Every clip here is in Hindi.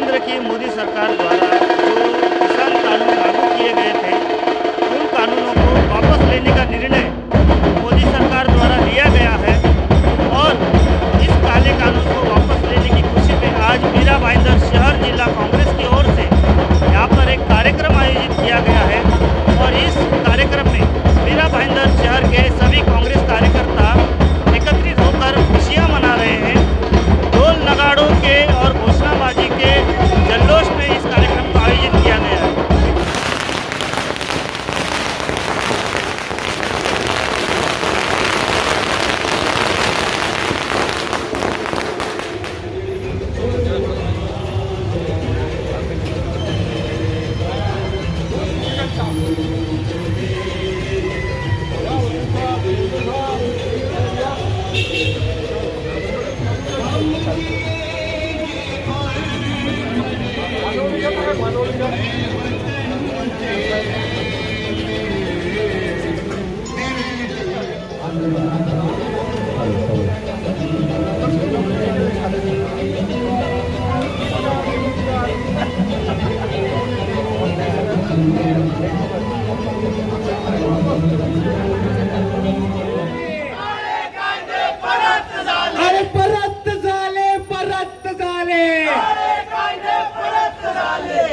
केंद्र की मोदी सरकार द्वारा जो किसान कानून लागू किए गए थे, उन कानूनों को वापस लेने का निर्णय मोदी सरकार द्वारा लिया गया है और इस काले कानून को वापस लेने की खुशी में आज मीरा भाईंदर शहर जिला कांग्रेस की ओर से यहाँ पर एक कार्यक्रम आयोजित किया गया है और इस कार्यक्रम में मीरा भाईंदर शहर के सभी कांग्रेस कार्यकर्ता एकत्रित होकर खुशियाँ मना रहे हैं। ढोल नगाड़ों के और घोषणाबाजी के जल्लोश में इस कार्यक्रम को आयोजित किया गया है।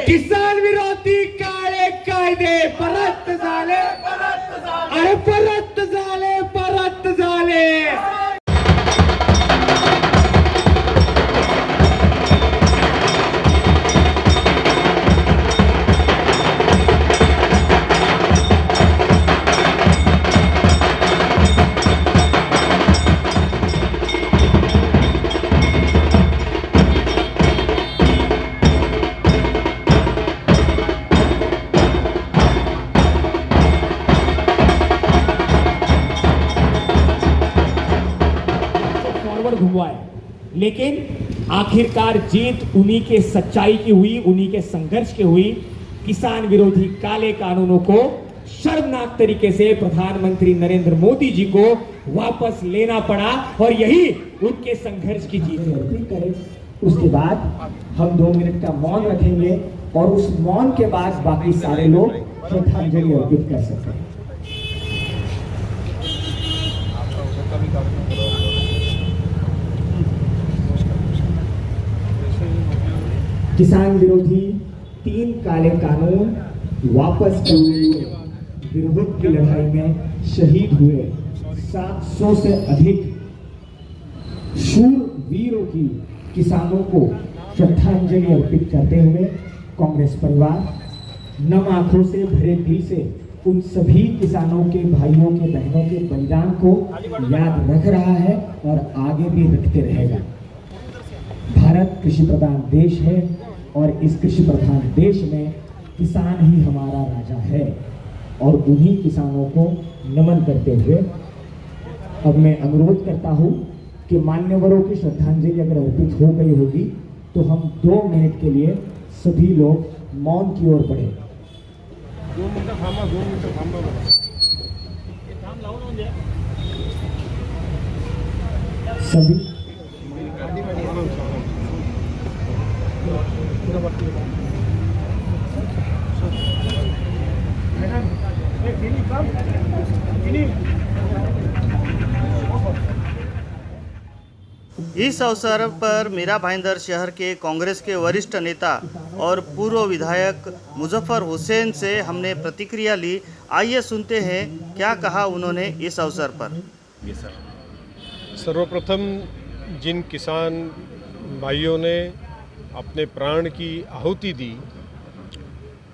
किसान विरोधी काळे कायदे परत झाले, अरे परत झाले, परत झाले। घुमाए, लेकिन आखिरकार जीत उन्हीं के सच्चाई की हुई, उन्हीं के संघर्ष की हुई। किसान विरोधी काले कानूनों को शर्मनाक तरीके से प्रधानमंत्री नरेंद्र मोदी जी को वापस लेना पड़ा और यही उनके संघर्ष की जीत है। उसके बाद हम 2 मिनट का मौन रखेंगे और उस मौन के बाद बाकी सारे लोग श्रद्धांजलि अर्पित कर सकते हैं। किसान विरोधी 3 काले कानून वापस करने विरोध की लड़ाई में शहीद हुए 700 से अधिक शूर वीरों की किसानों को श्रद्धांजलि अर्पित करते हुए कांग्रेस परिवार नम आंखों से भरे दिल से उन सभी किसानों के भाइयों के बहनों के बलिदान को याद रख रहा है और आगे भी रखते रहेगा। भारत कृषि प्रधान देश है और इस कृषि प्रधान देश में किसान ही हमारा राजा है और उन्हीं किसानों को नमन करते हुए अब मैं अनुरोध करता हूं कि मान्यवरों की श्रद्धांजलि अगर अर्पित हो गई होगी तो हम 2 मिनट के लिए सभी लोग मौन की ओर बढ़े। 2 मिनट थांबा सभी इस अवसर पर मीरा भाईंदर शहर के कांग्रेस के वरिष्ठ नेता और पूर्व विधायक मुजफ्फर हुसैन से हमने प्रतिक्रिया ली। आइए सुनते हैं क्या कहा उन्होंने इस अवसर पर। सर्वप्रथम जिन किसान भाइयों ने अपने प्राण की आहुति दी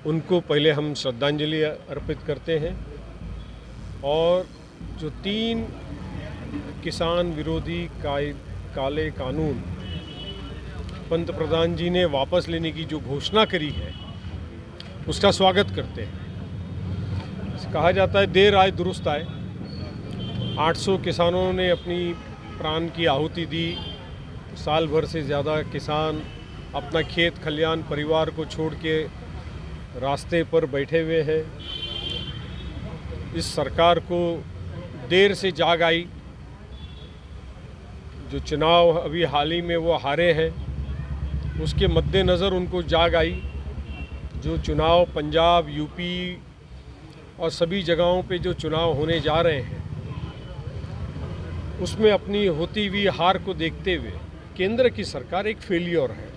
उनको पहले हम श्रद्धांजलि अर्पित करते हैं और जो 3 किसान विरोधी काले कानून पंतप्रधान जी ने वापस लेने की जो घोषणा करी है उसका स्वागत करते हैं। कहा जाता है देर आए दुरुस्त आए। 800 किसानों ने अपनी प्राण की आहुति दी। साल भर से ज़्यादा किसान अपना खेत खलियान परिवार को छोड़ के रास्ते पर बैठे हुए हैं। इस सरकार को देर से जाग आई। जो चुनाव अभी हाल ही में वो हारे हैं उसके मद्देनज़र उनको जाग आई। जो चुनाव पंजाब, यूपी और सभी जगहों पे जो चुनाव होने जा रहे हैं, उसमें अपनी होती हुई हार को देखते हुए केंद्र की सरकार एक फेलियर है,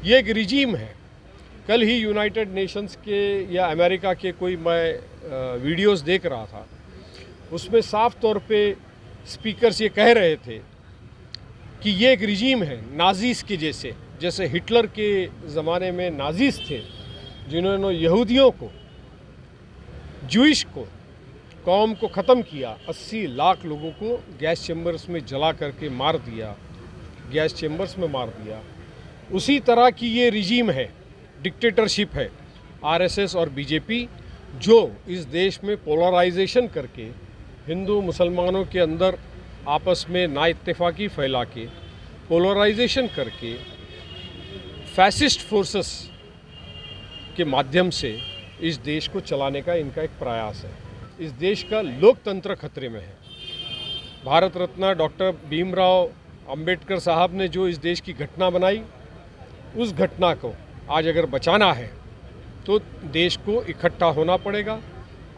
ये एक रिजीम है। कल ही यूनाइटेड नेशंस के या अमेरिका के कोई मैं वीडियोस देख रहा था, उसमें साफ तौर पे स्पीकर्स ये कह रहे थे कि ये एक रिजीम है नाजीज़ के जैसे हिटलर के ज़माने में नाजीज़ थे, जिन्होंने यहूदियों को, जूइश को, कौम को ख़त्म किया। 80 लाख लोगों को गैस चैम्बर्स में जला करके मार दिया, गैस चैम्बर्स में मार दिया। उसी तरह की ये रिजीम है, डिक्टेटरशिप है आरएसएस और बीजेपी, जो इस देश में पोलराइजेशन करके हिंदू मुसलमानों के अंदर आपस में नाइत्तेफाकी फैला के, पोलराइजेशन करके फैसिस्ट फोर्सेस के माध्यम से इस देश को चलाने का इनका एक प्रयास है। इस देश का लोकतंत्र खतरे में है। भारत रत्न डॉक्टर भीमराव अंबेडकर साहब ने जो इस देश की घटना बनाई, उस घटना को आज अगर बचाना है तो देश को इकट्ठा होना पड़ेगा।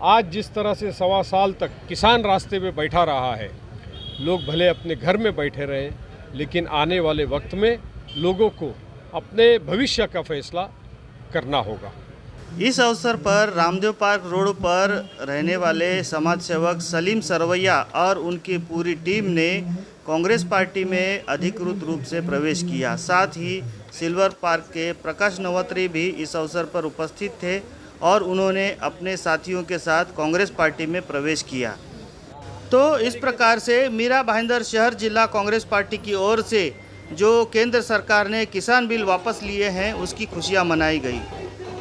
आज जिस तरह से 1.25 साल तक किसान रास्ते में बैठा रहा है, लोग भले अपने घर में बैठे रहें, लेकिन आने वाले वक्त में लोगों को अपने भविष्य का फैसला करना होगा। इस अवसर पर रामदेव पार्क रोड पर रहने वाले समाज सेवक सलीम सरवैया और उनकी पूरी टीम ने कांग्रेस पार्टी में अधिकृत रूप से प्रवेश किया। साथ ही सिल्वर पार्क के प्रकाश नवत्री भी इस अवसर पर उपस्थित थे और उन्होंने अपने साथियों के साथ कांग्रेस पार्टी में प्रवेश किया। तो इस प्रकार से मीरा भाईंदर शहर जिला कांग्रेस पार्टी की ओर से जो केंद्र सरकार ने किसान बिल वापस लिए हैं, उसकी खुशियां मनाई गई।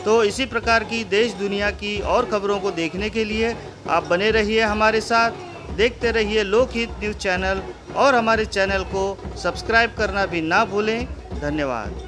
तो इसी प्रकार की देश दुनिया की और खबरों को देखने के लिए आप बने रहिए हमारे साथ, देखते रहिए लोकहित न्यूज़ चैनल और हमारे चैनल को सब्सक्राइब करना भी ना भूलें। धन्यवाद।